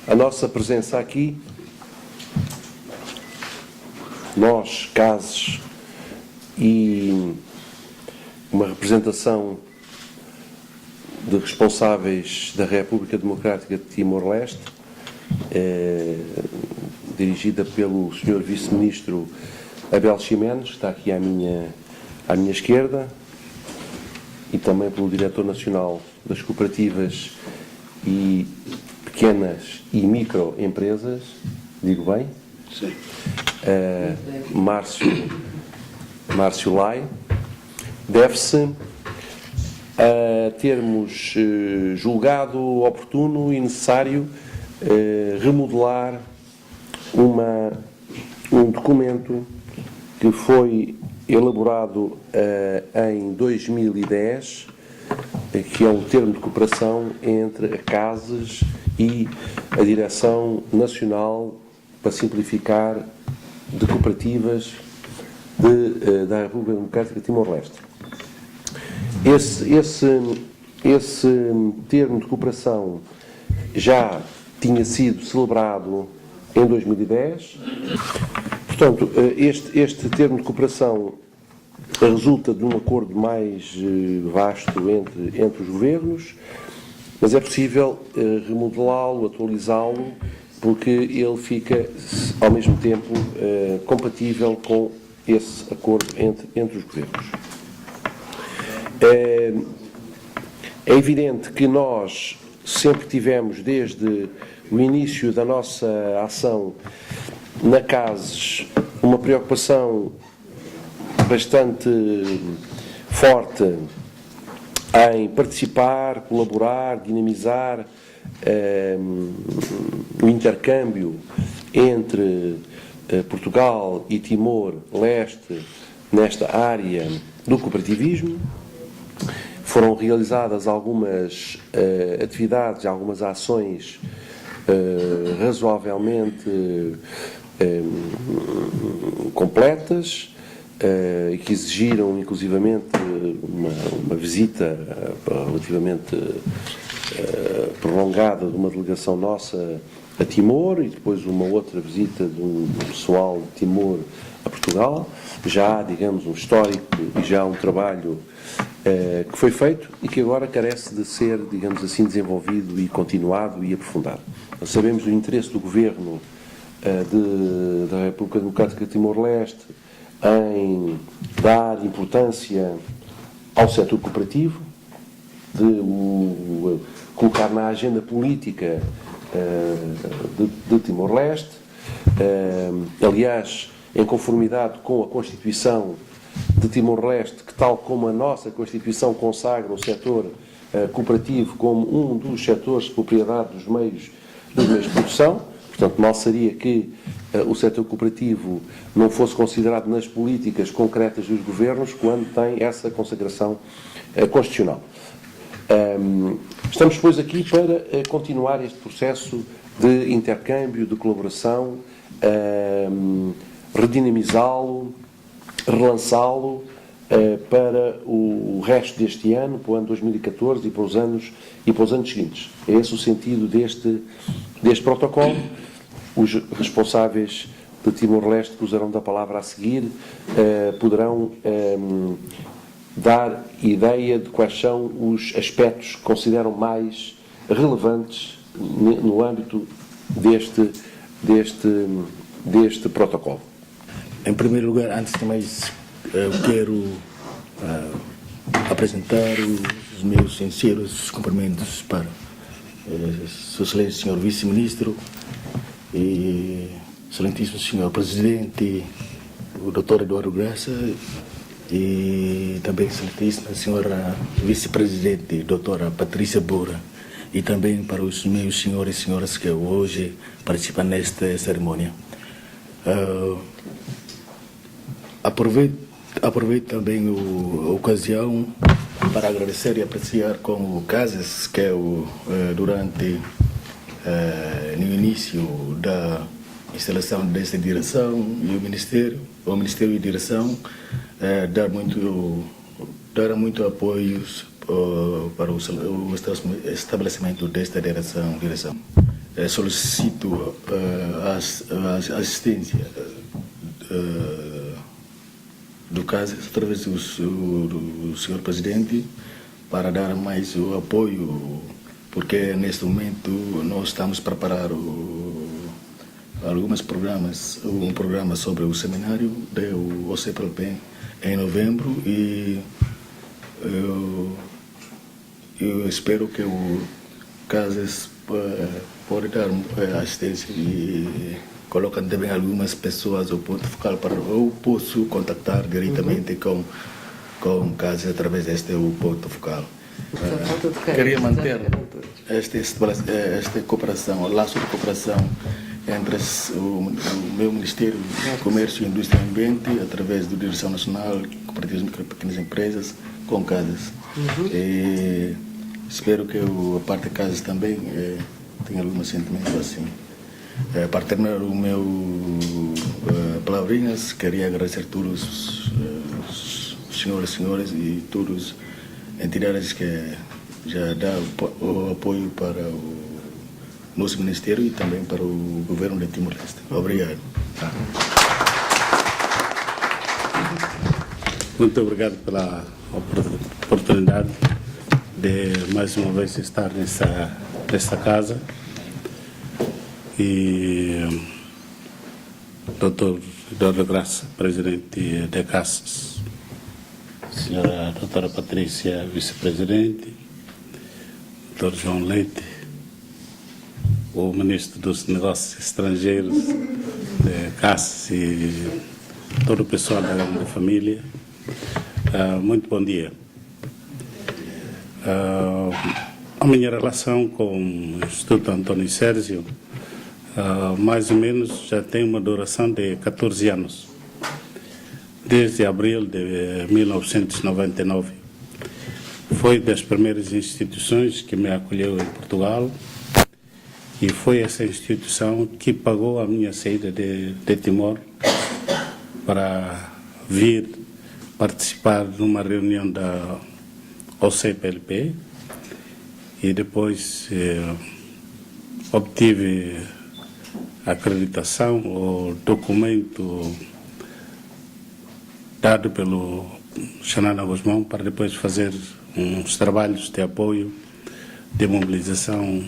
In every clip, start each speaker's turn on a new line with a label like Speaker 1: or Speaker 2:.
Speaker 1: a nossa presença aqui, nós, CASES, e uma representação de responsáveis da República Democrática de Timor-Leste, dirigida pelo Sr. Vice-Ministro Abel Ximenes, que está aqui à minha esquerda, e também pelo Diretor Nacional das Cooperativas e Pequenas e Microempresas, digo bem?
Speaker 2: Sim.
Speaker 1: Márcio Lai. Deve-se a termos julgado oportuno e necessário remodelar um documento que foi elaborado em 2010, que é um termo de cooperação entre a CASES e a Direção Nacional, para simplificar, de cooperativas da República Democrática de Timor-Leste. Esse termo de cooperação já tinha sido celebrado em 2010. Portanto, este termo de cooperação resulta de um acordo mais vasto entre os governos, mas é possível remodelá-lo, atualizá-lo, porque ele fica, ao mesmo tempo, compatível com esse acordo entre os governos. É evidente que nós sempre tivemos, desde o início da nossa ação na CASES, uma preocupação bastante forte em participar, colaborar, dinamizar o intercâmbio entre Portugal e Timor-Leste nesta área do cooperativismo. Foram realizadas algumas atividades, algumas ações razoavelmente completas, que exigiram inclusivamente uma visita relativamente prolongada de uma delegação nossa a Timor, e depois uma outra visita de um pessoal de Timor a Portugal. Já há, digamos, um histórico e já um trabalho que foi feito e que agora carece de ser, digamos assim, desenvolvido e continuado e aprofundado. Nós sabemos do interesse do Governo da República Democrática de Timor-Leste em dar importância ao setor cooperativo, de o colocar na agenda política de Timor-Leste, aliás, em conformidade com a Constituição de Timor-Leste, que, tal como a nossa Constituição consagra o setor cooperativo como um dos setores de propriedade dos meios de produção. Portanto, mal seria que o setor cooperativo não fosse considerado nas políticas concretas dos governos quando tem essa consagração constitucional. Estamos, pois, aqui para continuar este processo de intercâmbio, de colaboração, redinamizá-lo, relançá-lo para o resto deste ano, para o ano 2014 e para os anos seguintes. É esse o sentido deste protocolo. Os responsáveis de Timor-Leste, que usarão da palavra a seguir, poderão dar ideia de quais são os aspectos que consideram mais relevantes no âmbito deste protocolo.
Speaker 2: Em primeiro lugar, antes de mais, eu quero apresentar os meus sinceros cumprimentos para Seu Excelência Senhor Vice-Ministro e Excelentíssimo Senhor Presidente, o Dr. Eduardo Graça, e também Excelentíssima Senhora Vice-Presidente, Doutora Patrícia Boura, e também para os meus senhores e senhoras que hoje participam nesta cerimônia. Aproveito também a ocasião para agradecer e apreciar como CASES, que é durante no início da instalação desta direção, e o Ministério e a direção dar muito apoio para o estabelecimento desta direção. solicito a assistência do caso através do senhor presidente para dar mais o apoio, porque neste momento nós estamos a preparar alguns programas, um programa sobre o seminário do OCPLP em novembro, e eu espero que o CASES pode dar assistência e colocam também algumas pessoas ao ponto focal para eu posso contactar diretamente com o CASES através deste ponto focal. Queria manter esta cooperação, o laço de cooperação entre o meu Ministério do Comércio, Indústria e Ambiente, através da Direção Nacional de Cooperativas e Micro e Pequenas Empresas, com CASES. E espero que a parte de CASES também tenha algum sentimento assim. Para terminar o meu palavrinhas, queria agradecer a todos os senhores e todas as entidades que já dão o apoio para o nosso Ministério e também para o governo de Timor-Leste. Obrigado.
Speaker 3: Muito obrigado pela oportunidade de mais uma vez estar nesta casa. E Dr. Eduardo Graça, presidente de CASES, senhora doutora Patrícia, vice-presidente, Dr. João Leite, o ministro dos Negócios Estrangeiros de CASES e todo o pessoal da grande família, muito bom dia. A minha relação com o Instituto António Sérgio mais ou menos já tem uma duração de 14 anos, desde abril de 1999. Foi das primeiras instituições que me acolheu em Portugal e foi essa instituição que pagou a minha saída de Timor para vir participar numa reunião da OCPLP e depois obtive acreditação, o documento dado pelo Xanana Guzmão para depois fazer uns trabalhos de apoio, de mobilização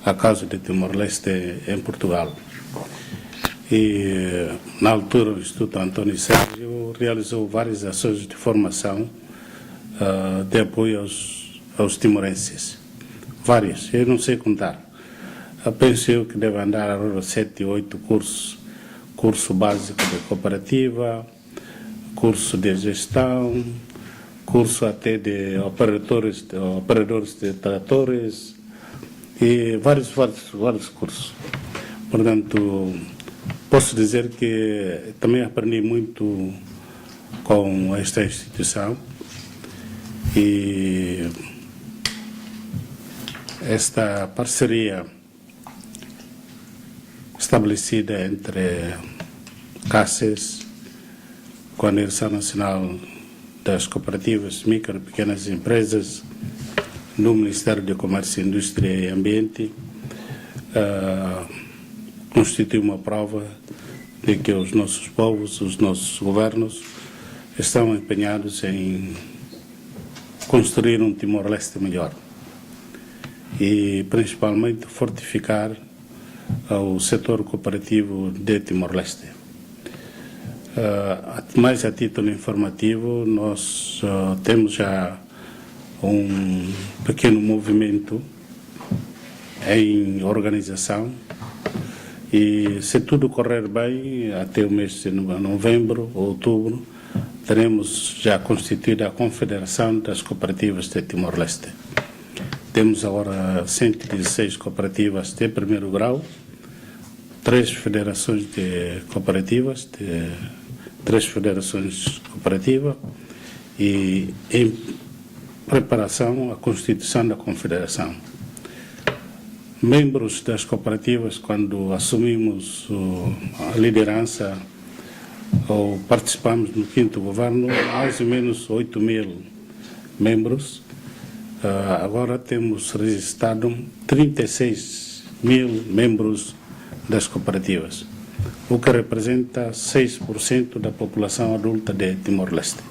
Speaker 3: à causa de Timor-Leste em Portugal. E, na altura, o Instituto António Sérgio realizou várias ações de formação de apoio aos timorenses. Várias, eu não sei contar. Penso eu que deve andar a 7, 8 cursos. Curso básico de cooperativa, curso de gestão, curso até de operadores de tratores e vários cursos. Portanto, posso dizer que também aprendi muito com esta instituição e esta parceria estabelecida entre CASES com a Direção Nacional das Cooperativas, Micro e Pequenas Empresas, no Ministério do Comércio, Indústria e Ambiente, constitui uma prova de que os nossos povos, os nossos governos, estão empenhados em construir um Timor-Leste melhor e, principalmente, fortificar o setor cooperativo de Timor-Leste. Mais a título informativo, nós temos já um pequeno movimento em organização e, se tudo correr bem, até o mês de novembro ou outubro, teremos já constituída a Confederação das Cooperativas de Timor-Leste. Temos agora 116 cooperativas de primeiro grau, 3 federações de cooperativas, 3 federações cooperativas e em preparação a constituição da confederação. Membros das cooperativas, quando assumimos a liderança ou participamos no 5º governo, mais ou menos 8.000 membros. Agora temos registrado 36 mil membros das cooperativas, o que representa 6% da população adulta de Timor-Leste.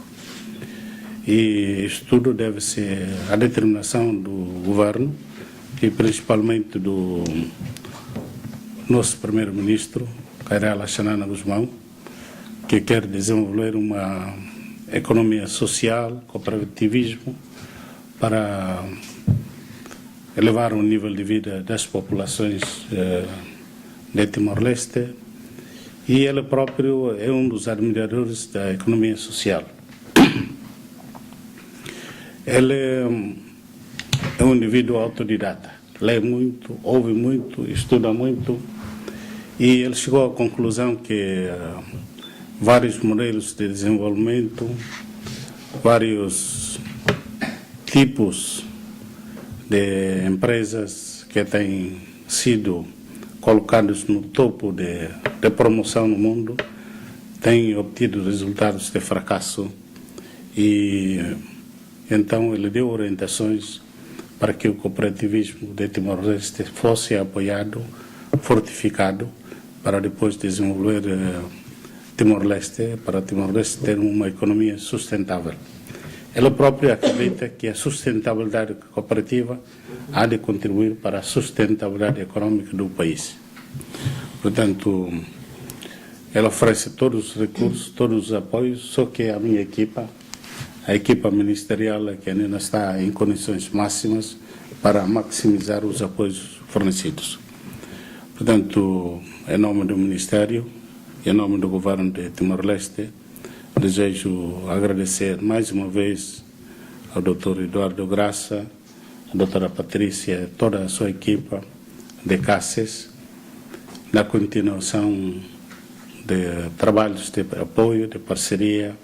Speaker 3: E isso tudo deve-se à determinação do governo e principalmente do nosso primeiro-ministro, Kairala Xanana Guzmão, que quer desenvolver uma economia social, cooperativismo, para elevar o nível de vida das populações de Timor-Leste, e ele próprio é um dos admiradores da economia social. Ele é um indivíduo autodidata, lê muito, ouve muito, estuda muito, e ele chegou à conclusão que vários modelos de desenvolvimento, vários tipos de empresas que têm sido colocados no topo de promoção no mundo têm obtido resultados de fracasso, e então ele deu orientações para que o cooperativismo de Timor-Leste fosse apoiado, fortificado, para depois desenvolver Timor-Leste, para Timor-Leste ter uma economia sustentável. Ele próprio acredita que a sustentabilidade cooperativa há de contribuir para a sustentabilidade econômica do país. Portanto, ele oferece todos os recursos, todos os apoios, só que a minha equipa, a equipa ministerial, é que ainda está em condições máximas para maximizar os apoios fornecidos. Portanto, em nome do Ministério, em nome do Governo de Timor-Leste, desejo agradecer mais uma vez ao Dr. Eduardo Graça, à doutora Patrícia, toda a sua equipa de CACES, na continuação de trabalhos de apoio, de parceria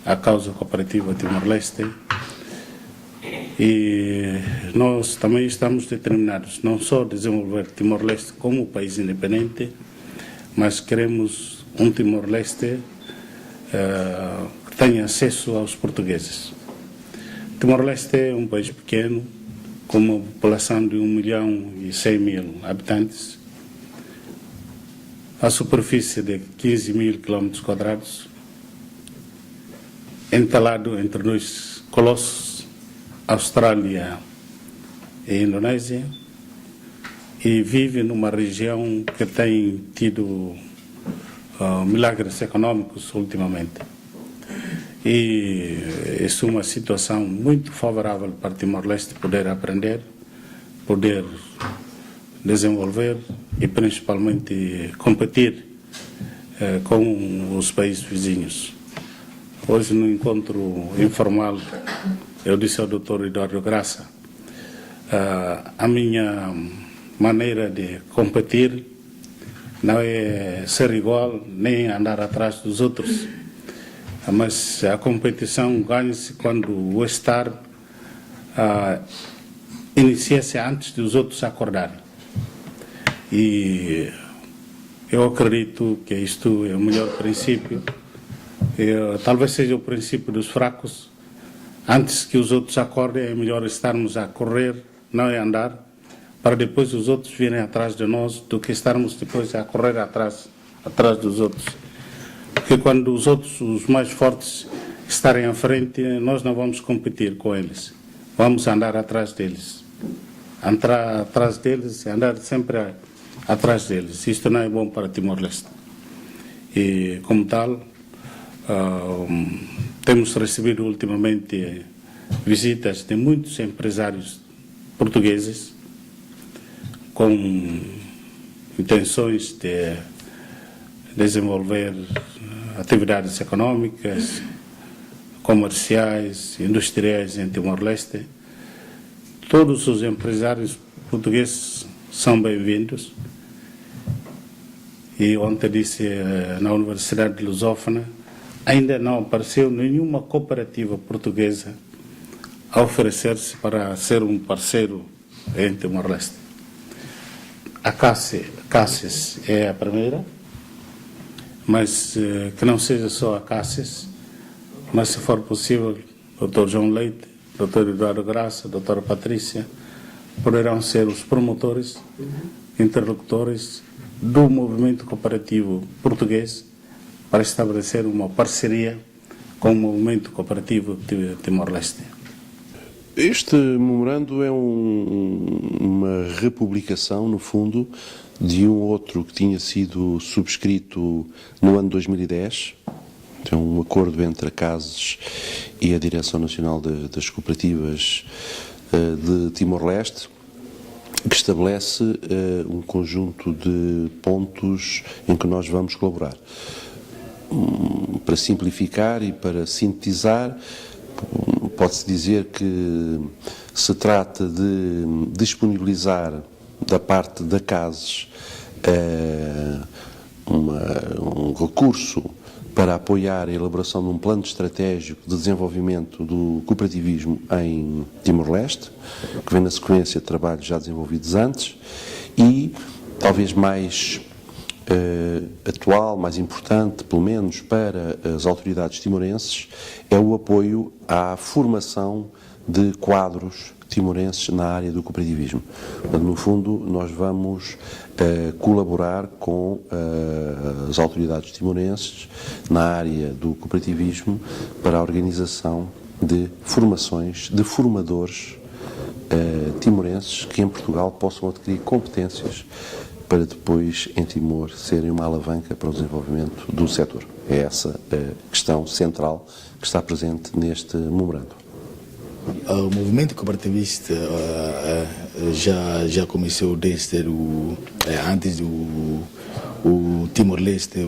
Speaker 3: à causa cooperativa Timor-Leste. E nós também estamos determinados não só a desenvolver Timor-Leste como país independente, mas queremos um Timor-Leste que tenha acesso aos portugueses. Timor-Leste é um país pequeno, com uma população de 1.100.000 habitantes, a superfície de 15.000 km², entalado entre dois colossos, Austrália e Indonésia, e vive numa região que tem tido milagres econômicos ultimamente. E isso é uma situação muito favorável para Timor-Leste poder aprender, poder desenvolver e principalmente competir com os países vizinhos. Hoje, no encontro informal, eu disse ao Dr. Eduardo Graça, a minha maneira de competir não é ser igual nem andar atrás dos outros, mas a competição ganha-se quando o estar inicia-se antes dos outros acordarem. E eu acredito que isto é o melhor princípio. Talvez seja o princípio dos fracos. Antes que os outros acordem, é melhor estarmos a correr, não é andar, para depois os outros virem atrás de nós, do que estarmos depois a correr atrás dos outros. Porque quando os outros, os mais fortes, estarem à frente, nós não vamos competir com eles. Vamos andar atrás deles. Entrar atrás deles, andar sempre atrás deles. Isto não é bom para Timor-Leste. E, como tal, temos recebido ultimamente visitas de muitos empresários portugueses com intenções de desenvolver atividades econômicas, comerciais, industriais em Timor-Leste. Todos os empresários portugueses são bem-vindos. E ontem disse na Universidade de Lusófona, ainda não apareceu nenhuma cooperativa portuguesa a oferecer-se para ser um parceiro em Timor-Leste. A CACES é a primeira, mas que não seja só a CACES, mas se for possível, Dr. João Leite, Dr. Eduardo Graça, Dra. Patrícia, poderão ser os promotores interlocutores do movimento cooperativo português para estabelecer uma parceria com o movimento cooperativo de Timor-Leste.
Speaker 1: Este memorando é uma republicação, no fundo, de um outro que tinha sido subscrito no ano 2010. É um acordo entre a CASES e a Direção Nacional das Cooperativas de Timor-Leste, que estabelece um conjunto de pontos em que nós vamos colaborar. Para simplificar e para sintetizar, pode-se dizer que se trata de disponibilizar da parte da CASES um recurso para apoiar a elaboração de um plano estratégico de desenvolvimento do cooperativismo em Timor-Leste, que vem na sequência de trabalhos já desenvolvidos antes, e talvez mais atual, mais importante, pelo menos para as autoridades timorenses, é o apoio à formação de quadros timorenses na área do cooperativismo. Portanto, no fundo, nós vamos colaborar com as autoridades timorenses na área do cooperativismo para a organização de formações de formadores timorenses que em Portugal possam adquirir competências para depois, em Timor, serem uma alavanca para o desenvolvimento do setor. É essa a questão central que está presente neste memorando.
Speaker 2: O movimento cooperativista já começou desde antes do Timor-Leste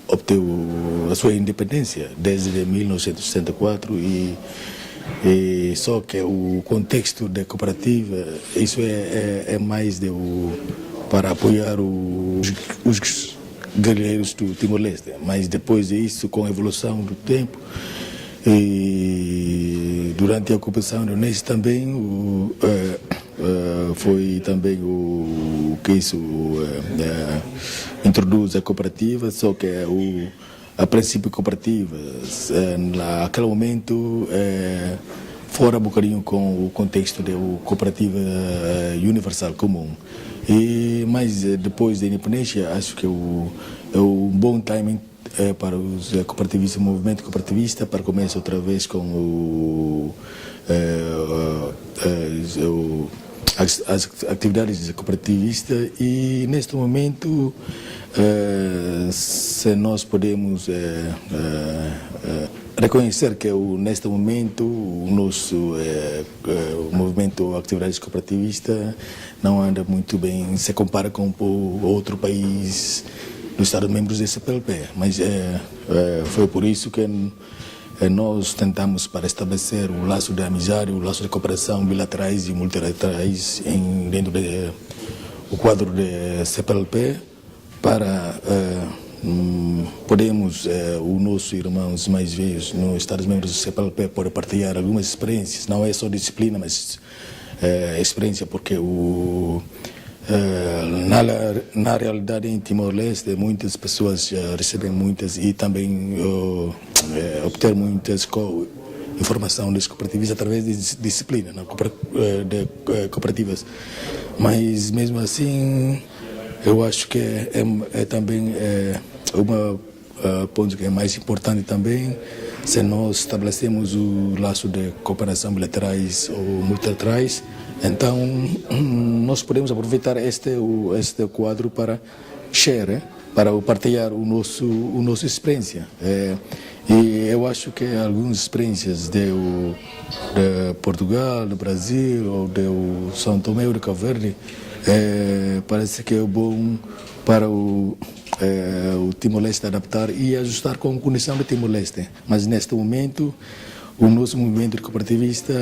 Speaker 2: obteve a sua independência, desde 1964, e só que o contexto da cooperativa, isso é mais para apoiar os guerreiros do Timor-Leste, mas depois disso, com a evolução do tempo, e durante a ocupação indonésia também foi também o que isso introduz a cooperativa, só que a princípio cooperativa naquele momento fora um bocadinho com o contexto da cooperativa universal comum, mas depois da independência acho que é um bom timing para os cooperativistas, o movimento cooperativista, para começar outra vez com as atividades cooperativistas, e neste momento se nós podemos reconhecer que neste momento o nosso o movimento atividades cooperativista não anda muito bem se compara com outro país dos Estados-membros da CPLP, mas foi por isso que nós tentamos para estabelecer o laço de amizade, o laço de cooperação bilaterais e multilaterais dentro do quadro da CPLP, para podemos, os nossos irmãos mais velhos nos Estados-membros do CPLP poder partilhar algumas experiências, não é só disciplina, mas experiência, porque na realidade em Timor-Leste muitas pessoas recebem muitas e também obter muitas informação das cooperativas através de disciplina de cooperativas, mas mesmo assim eu acho que é também uma ponto que é mais importante também, se nós estabelecemos o laço de cooperação bilaterais ou multilaterais, então nós podemos aproveitar este quadro para share, para partilhar o nossa experiência. E eu acho que algumas experiências de Portugal, do Brasil ou de São Tomé ou de Cabo Verde parece que é bom para o Timor-Leste adaptar e ajustar com a condição do Timor-Leste. Mas neste momento o nosso movimento cooperativista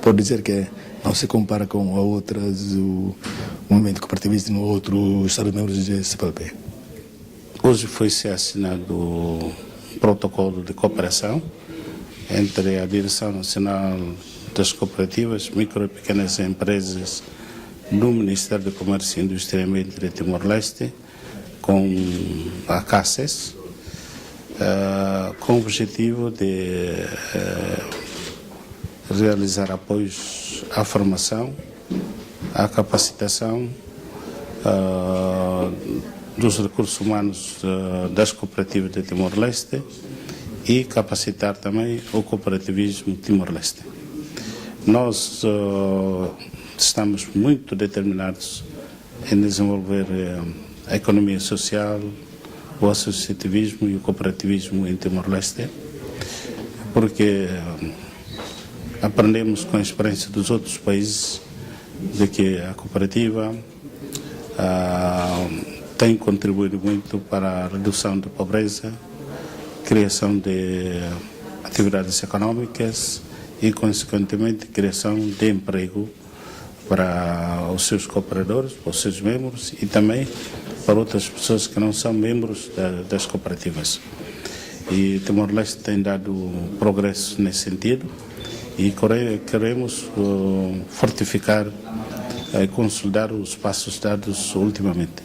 Speaker 2: pode dizer que não se compara com outras, o movimento cooperativista no outro Estados-membros da CPLP.
Speaker 3: Hoje foi-se assinado o protocolo de cooperação entre a Direção Nacional das Cooperativas, Micro e Pequenas Empresas do Ministério do Comércio e Indústria e Ambiente de Timor-Leste com a CASES, com o objetivo de realizar apoios à formação a capacitação dos recursos humanos das cooperativas de Timor-Leste e capacitar também o cooperativismo Timor-Leste. Nós estamos muito determinados em desenvolver a economia social, o associativismo e o cooperativismo em Timor-Leste, porque aprendemos com a experiência dos outros países de que a cooperativa tem contribuído muito para a redução da pobreza, criação de atividades econômicas e, consequentemente, criação de emprego para os seus cooperadores, para os seus membros e também para outras pessoas que não são membros das cooperativas. E Timor-Leste tem dado progresso nesse sentido e queremos fortificar e consolidar os passos dados ultimamente.